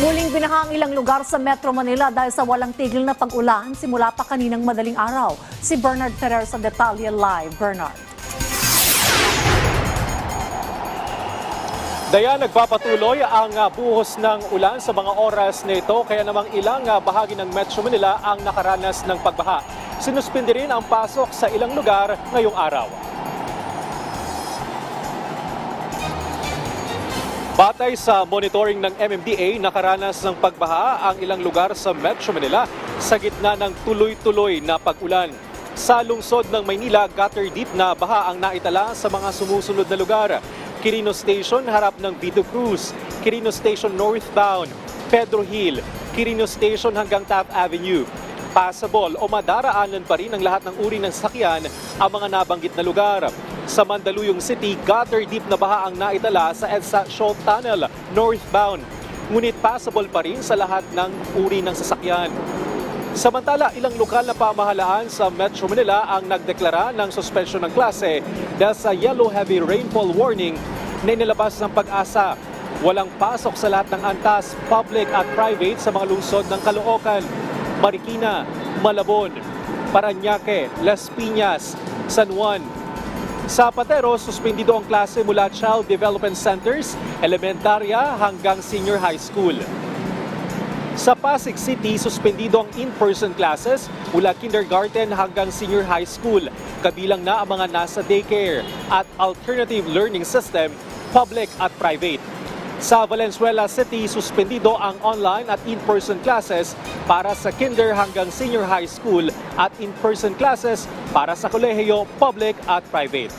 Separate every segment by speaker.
Speaker 1: Muling binaha ang ilang lugar sa Metro Manila dahil sa walang tigil na pag-ulan simula pa kaninang madaling araw. Si Bernard Ferrer sa detalye live. Bernard.
Speaker 2: Dayan, nagpapatuloy ang buhos ng ulan sa mga oras na ito, kaya namang ilang bahagi ng Metro Manila ang nakaranas ng pagbaha. Sinuspindi rin ang pasok sa ilang lugar ngayong araw. Batay sa monitoring ng MMDA, nakaranas ng pagbaha ang ilang lugar sa Metro Manila sa gitna ng tuloy-tuloy na pag-ulan. Sa lungsod ng Maynila, gutter deep na baha ang naitala sa mga sumusunod na lugar. Quirino Station harap ng Vito Cruz, Quirino Station northbound, Pedro Hill, Quirino Station hanggang Taft Avenue. Passable o madaraanan pa rin ang lahat ng uri ng sasakyan ang mga nabanggit na lugar. Sa Mandaluyong City, gutter deep na baha ang naitala sa EDSA Shaw Tunnel northbound. Ngunit passable pa rin sa lahat ng uri ng sasakyan. Samantala, ilang lokal na pamahalaan sa Metro Manila ang nagdeklara ng suspensyon ng klase dahil sa yellow heavy rainfall warning na inilabas ng Pag-asa. Walang pasok sa lahat ng antas, public at private sa mga lungsod ng Caloocan, Marikina, Malabon, Parañaque, Las Piñas, San Juan. Sa Patero, suspendido ang klase mula Child Development Centers, elementarya hanggang senior high school. Sa Pasig City, suspendido ang in-person classes mula kindergarten hanggang senior high school, kabilang na ang mga nasa daycare at alternative learning system, public at private. Sa Valenzuela City, suspendido ang online at in-person classes para sa kinder hanggang senior high school at in-person classes para sa kolehiyo, public at private.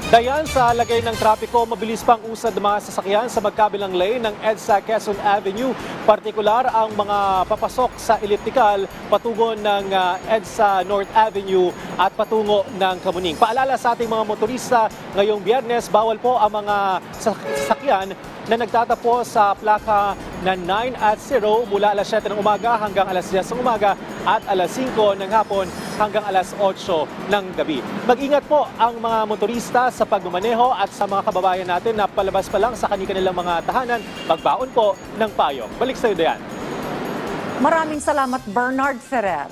Speaker 2: Dayan, sa lagay ng trapiko, mabilis pang usad ng mga sasakyan sa magkabilang lane ng EDSA Quezon Avenue, partikular ang mga papasok sa elliptical patungo ng EDSA North Avenue at patungo ng Kamuning. Paalala sa ating mga motorista, ngayong Biyernes, bawal po ang mga sasakyan na nagtatapos sa plaka na 9 at 0 mula alas 7 ng umaga hanggang alas 10 ng umaga at alas 5 ng hapon hanggang alas 8 ng gabi. Mag-ingat po ang mga motorista sa pagmamaneho at sa mga kababayan natin na palabas pa lang sa kanilang mga tahanan, magbaon po ng payo. Balik sa iyo, Dayan.
Speaker 1: Maraming salamat, Bernard Ferrer.